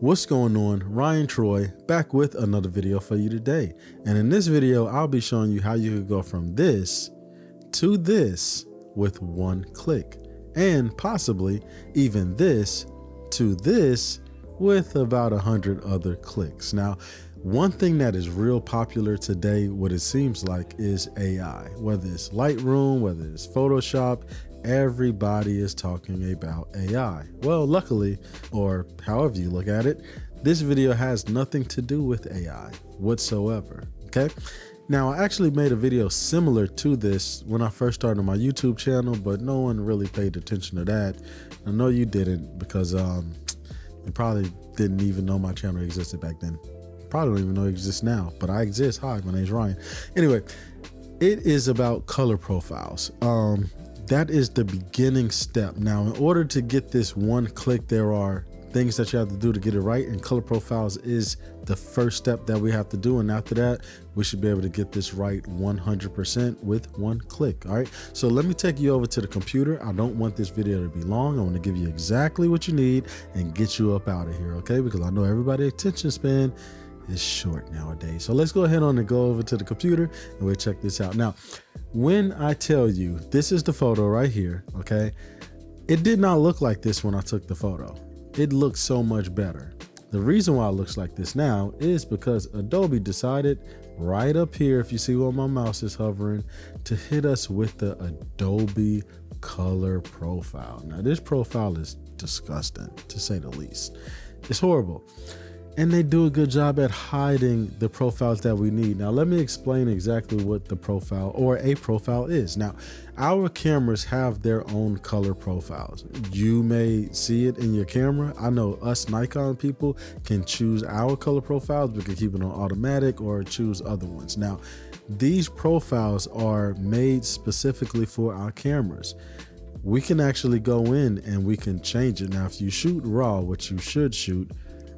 What's going on? Ryan Troy back with another video for you today. And in this video, I'll be showing you how you could go from this to this with one click, and possibly even this to this with about 100 other clicks. Now, one thing that is real popular today, what it seems like, is AI. Whether it's Lightroom, whether it's Photoshop, everybody is talking about AI. Well, luckily, or however you look at it, this video has nothing to do with AI whatsoever, okay? Now, I actually made a video similar to this when I first started my YouTube channel, but no one really paid attention to that. I know you didn't, because you probably didn't even know my channel existed back then. Probably don't even know it exists now, but I exist. Hi, my name's Ryan. Anyway, it is about color profiles. That is the beginning step. Now, in order to get this one click, there are things that you have to do to get it right, and color profiles is the first step that we have to do. And after that, we should be able to get this right 100% with one click. All right, so let me take you over to the computer. I don't want this video to be long. I want to give you exactly what you need and get you up out of here, okay? Because I know everybody's attention span is short nowadays. So let's go ahead on and go over to the computer and we'll check this out. Now, when I tell you this is the photo right here, okay, it did not look like this when I took the photo. It looks so much better. The reason why it looks like this now is because Adobe decided right up here, if you see where my mouse is hovering, to hit us with the Adobe Color Profile. Now, this profile is disgusting, to say the least. It's horrible. And they do a good job at hiding the profiles that we need. Now, let me explain exactly what the profile or a profile is. Now, our cameras have their own color profiles. You may see it in your camera. I know us Nikon people can choose our color profiles. We can keep it on automatic or choose other ones. Now, these profiles are made specifically for our cameras. We can actually go in and we can change it. Now, if you shoot RAW, which you should shoot,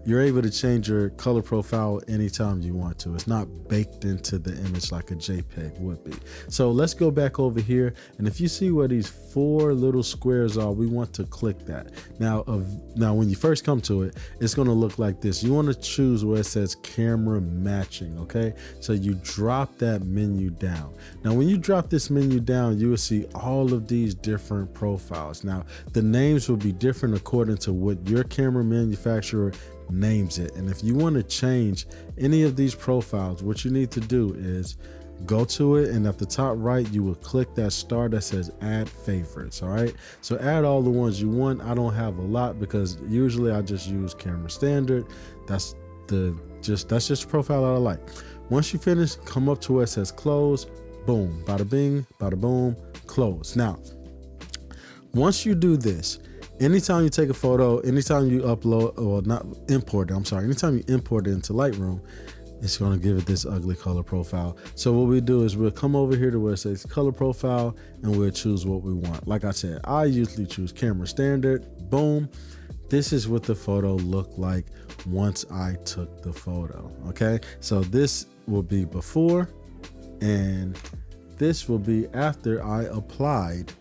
you're able to change your color profile anytime you want to. It's not baked into the image like a JPEG would be. So let's go back over here. And if you see where these four little squares are, we want to click that. Now, when you first come to it, it's going to look like this. You want to choose where it says camera matching, okay? So you drop that menu down. Now, when you drop this menu down, you will see all of these different profiles. Now, the names will be different according to what your camera manufacturer names it. And if you want to change any of these profiles, what you need to do is go to it, and at the top right, you will click that star that says add favorites. All right, so add all the ones you want. I don't have a lot because usually I just use camera standard. That's just the profile that I like. Once you finish, come up to where it says close. Boom, bada bing, bada boom, close. Now, once you do this, anytime you take a photo, anytime you upload, or not import it, I'm sorry, anytime you import it into Lightroom, it's going to give it this ugly color profile. So what we do is we'll come over here to where it says color profile and we'll choose what we want. Like I said, I usually choose camera standard. Boom. This is what the photo looked like once I took the photo. Okay. So this will be before and this will be after I applied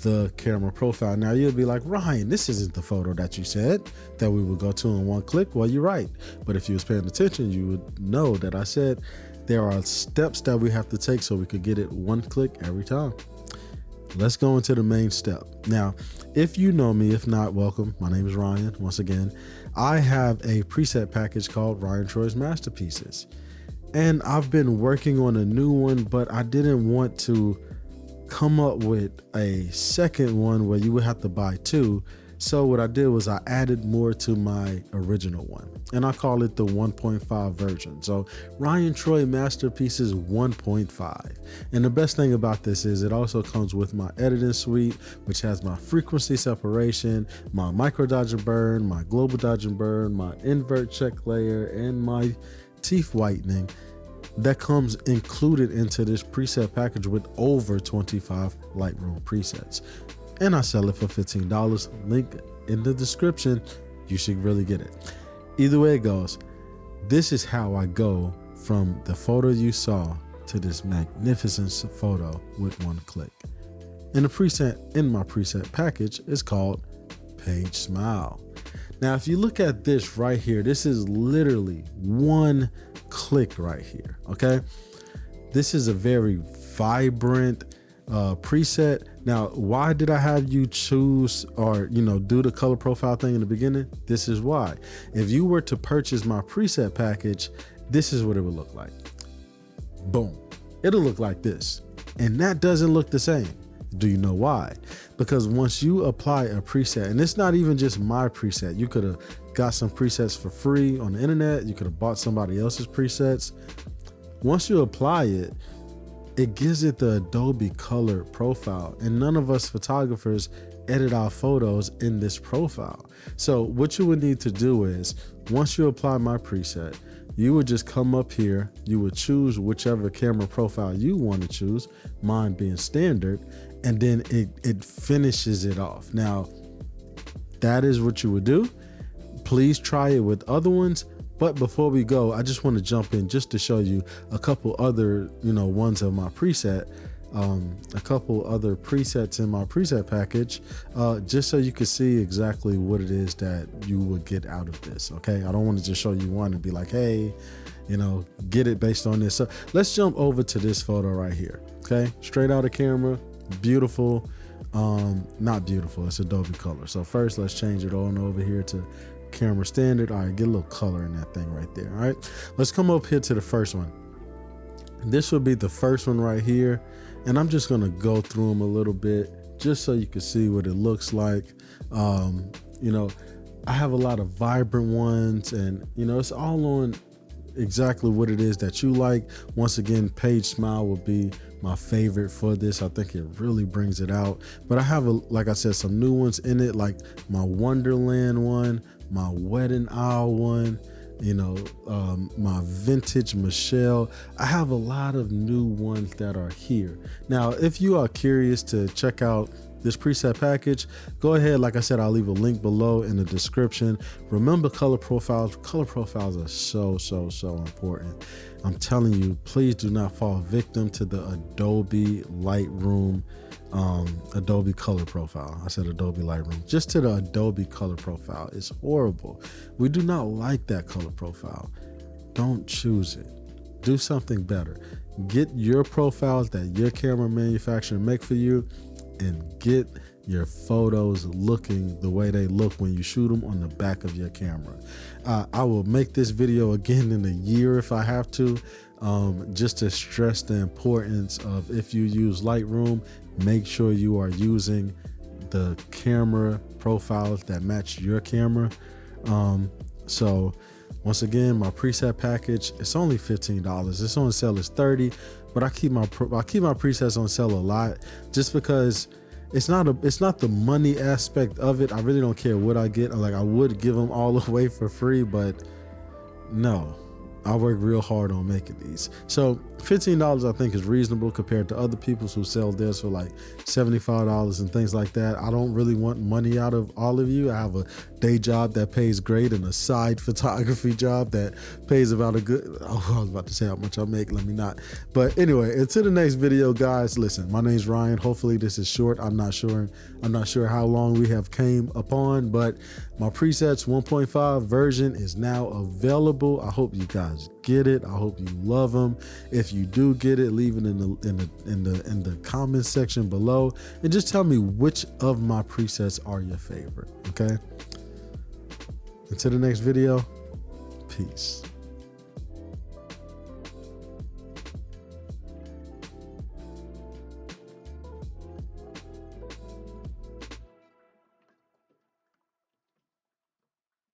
the camera profile. Now you'll be like, Ryan, this isn't the photo that you said that we would go to in one click. Well, you're right. But if you was paying attention, you would know that I said there are steps that we have to take so we could get it one click every time. Let's go into the main step. Now, if you know me, if not, welcome. My name is Ryan. Once again, I have a preset package called Ryan Troy's Masterpieces. And I've been working on a new one, but I didn't want to come up with a second one where you would have to buy two. So what I did was I added more to my original one, and I call it the 1.5 version. So Ryan Troy Masterpieces 1.5. And the best thing about this is it also comes with my editing suite, which has my frequency separation, my micro dodge and burn, my global dodge and burn, my invert check layer, and my teeth whitening. That comes included into this preset package with over 25 Lightroom presets. And I sell it for $15. Link in the description. You should really get it. Either way it goes, this is how I go from the photo you saw to this magnificent photo with one click. And the preset in my preset package is called Page Smile. Now, if you look at this right here, this is literally one click right here, okay? This is a very vibrant preset. Now, why did I have you choose or, do the color profile thing in the beginning? This is why. If you were to purchase my preset package, this is what it would look like. Boom. It'll look like this. And that doesn't look the same. Do you know why? Because once you apply a preset, and it's not even just my preset, you could have got some presets for free on the internet. You could have bought somebody else's presets. Once you apply it, it gives it the Adobe Color Profile, and none of us photographers edit our photos in this profile. So what you would need to do is, once you apply my preset, you would just come up here, you would choose whichever camera profile you want to choose, mine being standard, and then it finishes it off. Now, that is what you would do. Please try it with other ones. But before we go, I just want to jump in just to show you a couple other, ones of my preset, a couple other presets in my preset package, just so you can see exactly what it is that you would get out of this. Okay. I don't want to just show you one and be like, hey, get it based on this. So let's jump over to this photo right here. Okay. Straight out of camera. Beautiful. Not beautiful. It's Adobe Color. So first let's change it on over here to camera standard. All right, get a little color in that thing right there. All right, let's come up here to the first one. This would be the first one right here, and I'm just gonna go through them a little bit just so you can see what it looks like. I have a lot of vibrant ones, and it's all on exactly what it is that you like. Once again, Page Smile would be my favorite for this. I think it really brings it out. But I have, like I said, some new ones in it, like my Wonderland one, my Wedding Owl one, my Vintage Michelle. I have a lot of new ones that are here. Now, if you are curious to check out this preset package, go ahead. Like I said, I'll leave a link below in the description. Remember color profiles. Color profiles are so important. I'm telling you, please do not fall victim to the Adobe Lightroom, Adobe Color Profile. I said Adobe Lightroom. Just to the Adobe Color Profile. It's horrible. We do not like that color profile. Don't choose it. Do something better. Get your profiles that your camera manufacturer make for you, and get your photos looking the way they look when you shoot them on the back of your camera. I will make this video again in a year if I have to, just to stress the importance of, if you use Lightroom, make sure you are using the camera profiles that match your camera. So once again, my preset package, it's only $15. It's on sale is $30, but I keep my presets on sale a lot, just because it's not the money aspect of it. I really don't care what I get. Like, I would give them all away for free, but no, I work real hard on making these. So $15 I think is reasonable compared to other people who sell theirs for like $75 and things like that. I don't really want money out of all of you. I have a day job that pays great and a side photography job that pays about a good, oh, I was about to say how much I make, let me not. But anyway, until the next video, guys, listen, my name's Ryan. Hopefully this is short. I'm not sure how long we have came upon, but my presets 1.5 version is now available. I hope you guys get it. I hope you love them. If you do get it, leave it in the comment section below, and just tell me which of my presets are your favorite. Okay. Until the next video, peace.